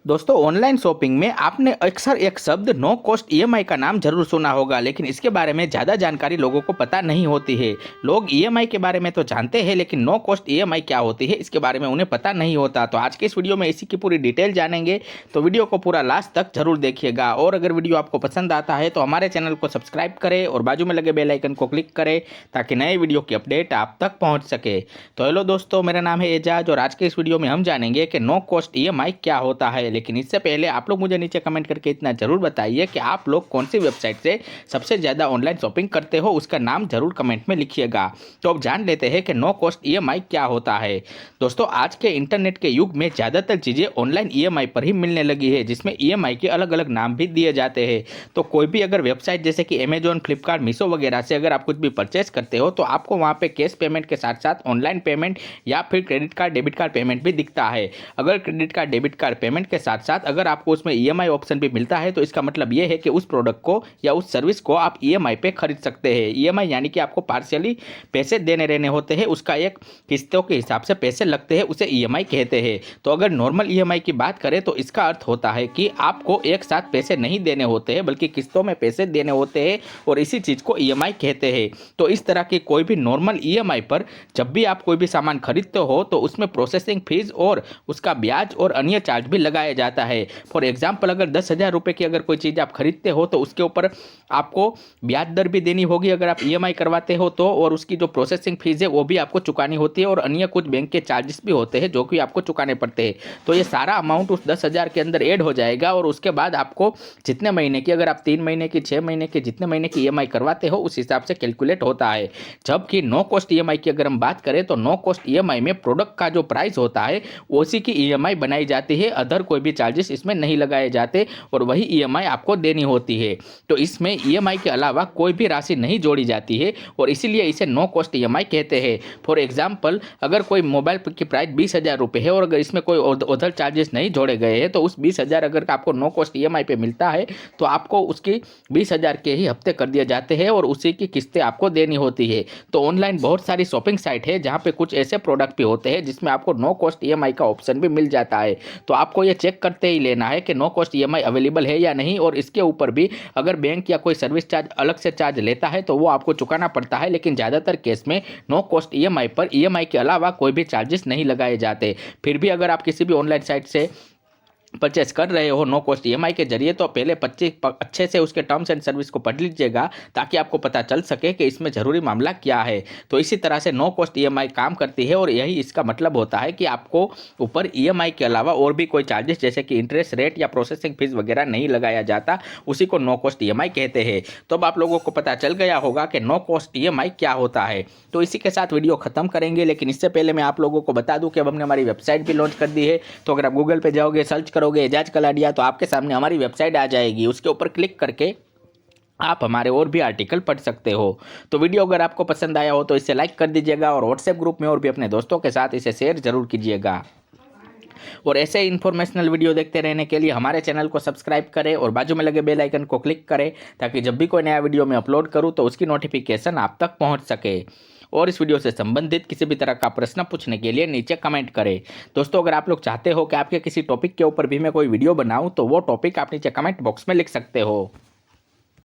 दोस्तों online shopping में आपने अक्सर एक शब्द नो कॉस्ट ईएमआई का नाम जरूर सुना होगा, लेकिन इसके बारे में ज़्यादा जानकारी लोगों को पता नहीं होती है। लोग ईएमआई के बारे में तो जानते हैं, लेकिन नो कॉस्ट ईएमआई क्या होती है इसके बारे में उन्हें पता नहीं होता। तो आज के इस वीडियो में इसी की पूरी डिटेल जानेंगे, तो वीडियो को पूरा लास्ट तक जरूर देखिएगा। और अगर वीडियो आपको पसंद आता है तो हमारे चैनल को सब्सक्राइब करें और बाजू में लगे बेल आइकन को क्लिक करें ताकि नए वीडियो की अपडेट आप तक पहुँच सके। तो हेलो दोस्तों, मेरा नाम है एजाज और आज के इस वीडियो में हम जानेंगे कि नो कॉस्ट ईएमआई क्या होता है। लेकिन इससे पहले आप लोग मुझे नीचे कमेंट करके इतना जरूर बताइए कि आप लोग कौन सी वेबसाइट से सबसे ज़्यादा ऑनलाइन शॉपिंग करते हो, उसका नाम जरूर कमेंट में लिखिएगा। तो अब जान लेते हैं कि नो कॉस्ट ईएमआई क्या होता है। दोस्तों आज के इंटरनेट के युग में ज़्यादातर चीज़ें ऑनलाइन ईएमआई पर ही मिलने लगी है, जिसमें ईएमआई के अलग अलग नाम भी दिए जाते हैं। तो कोई भी अगर वेबसाइट जैसे कि अमेजॉन, फ्लिपकार्ट, मीशो वगैरह से अगर आप कुछ भी परचेस करते हो तो आपको वहाँ पे कैश पेमेंट के साथ साथ ऑनलाइन पेमेंट या फिर credit card, debit card payment भी दिखता है। अगर credit card, debit card payment के साथ साथ अगर आपको उसमें ईएमआई ऑप्शन भी मिलता है तो इसका मतलब ये है कि उस प्रोडक्ट को या उस सर्विस को आप ईएमआई पे खरीद सकते हैं। ईएमआई यानी कि आपको पार्शियली पैसे देने रहने होते हैं, उसका एक किस्तों के हिसाब से पैसे लगते हैं, उसे ईएमआई कहते हैं। तो अगर नॉर्मल ईएमआई की बात करें तो इसका अर्थ होता है कि आपको एक साथ पैसे नहीं देने होते हैं बल्कि किस्तों में पैसे देने होते हैं और इसी चीज़ को ईएमआई कहते हैं। तो इस तरह की कोई भी नॉर्मल ईएमआई पर जब भी आप कोई भी सामान खरीदते हो तो उसमें प्रोसेसिंग फीस और उसका ब्याज और अन्य चार्ज भी लगाया जाता है। फॉर एग्जाम्पल अगर 10,000 रुपये की अगर कोई चीज़ आप खरीदते हो तो उसके ऊपर आपको ब्याज दर भी देनी होगी अगर आप ईएमआई करवाते हो तो, और उसकी जो प्रोसेसिंग फीस है वो भी आपको चुकानी होती है और अन्य कुछ बैंक के चार्जेस भी होते हैं जो कि आपको चुकाने पड़ते हैं। तो ये सारा अमाउंट उस 10,000 के अंदर ऐड हो जाएगा और उसके बाद आपको जितने महीने की, अगर आप 3 महीने की, 6 महीने की, जितने महीने की ईएमआई करवाते हो उस हिसाब से कैलकुलेट होता है। जबकि नो कॉस्ट ईएमआई की अगर हम बात करें तो नो कॉस्ट ईएमआई में प्रोडक्ट का जो प्राइस होता है उसी की ईएमआई बनाई जाती है, अदर कोई भी चार्जेस इसमें नहीं लगाए जाते और वही ईएमआई आपको देनी होती है। तो इसमें ईएमआई के अलावा कोई भी राशि नहीं जोड़ी जाती है और इसीलिए इसे नो कॉस्ट ईएमआई कहते हैं। फॉर एग्जाम्पल अगर कोई मोबाइल की प्राइस 20,000 रुपये है और अगर इसमें कोई अदर चार्जेस नहीं जोड़े गए हैं तो उस 20,000 अगर आपको नो कॉस्ट ईएमआई पे मिलता है तो आपको उसकी 20,000 के ही हफ्ते कर दिए जाते हैं और उसी की किस्तें आपको देनी होती है। तो ऑनलाइन बहुत सारी शॉपिंग साइट है जहाँ पे कुछ ऐसे प्रोडक्ट भी होते हैं जिसमें आपको नो कॉस्ट ईएमआई का ऑप्शन भी मिल जाता है। तो आपको ये चेक करते ही लेना है कि नो कॉस्ट ईएमआई अवेलेबल है या नहीं, और इसके ऊपर भी अगर बैंक या कोई सर्विस चार्ज अलग से चार्ज लेता है तो वो आपको चुकाना पड़ता है। लेकिन ज़्यादातर केस में नो कॉस्ट ईएमआई पर ईएमआई के अलावा कोई भी चार्जेस नहीं लगाए जाते। फिर भी अगर आप किसी भी ऑनलाइन साइट से परचेस कर रहे हो नो कॉस्ट ईएमआई के जरिए तो पहले अच्छे से उसके टर्म्स एंड सर्विस को पढ़ लीजिएगा ताकि आपको पता चल सके कि इसमें ज़रूरी मामला क्या है। तो इसी तरह से नो कॉस्ट ईएमआई काम करती है और यही इसका मतलब होता है कि आपको ऊपर ईएमआई के अलावा और भी कोई चार्जेस जैसे कि इंटरेस्ट रेट या प्रोसेसिंग फीस वगैरह नहीं लगाया जाता, उसी को नो कॉस्ट ईएमआई कहते हैं। तो अब आप लोगों को पता चल गया होगा कि नो कॉस्ट ईएमआई क्या होता है। तो इसी के साथ वीडियो खत्म करेंगे, लेकिन इससे पहले मैं आप लोगों को बता दूं कि अब हमने हमारी वेबसाइट भी लॉन्च कर दी है। तो अगर आप गूगल पे जाओगे, सर्च करोगे एजाज कलाडिया तो आपके सामने हमारी वेबसाइट आ जाएगी। उसके ऊपर क्लिक करके आप हमारे और भी आर्टिकल पढ़ सकते हो। तो वीडियो अगर आपको पसंद आया हो तो इसे लाइक कर दीजिएगा और व्हाट्सएप ग्रुप में और भी अपने दोस्तों के साथ इसे शेयर जरूर कीजिएगा। और ऐसे इन्फॉर्मेशनल वीडियो देखते रहने के लिए हमारे चैनल को सब्सक्राइब करें और बाजू में लगे बेल आइकन को क्लिक करें ताकि जब भी कोई नया वीडियो मैं अपलोड करूं तो उसकी नोटिफिकेशन आप तक पहुंच सके। और इस वीडियो से संबंधित किसी भी तरह का प्रश्न पूछने के लिए नीचे कमेंट करें। दोस्तों अगर आप लोग चाहते हो कि आपके किसी टॉपिक के ऊपर भी मैं कोई वीडियो बनाऊं तो वो टॉपिक आप नीचे कमेंट बॉक्स में लिख सकते हो।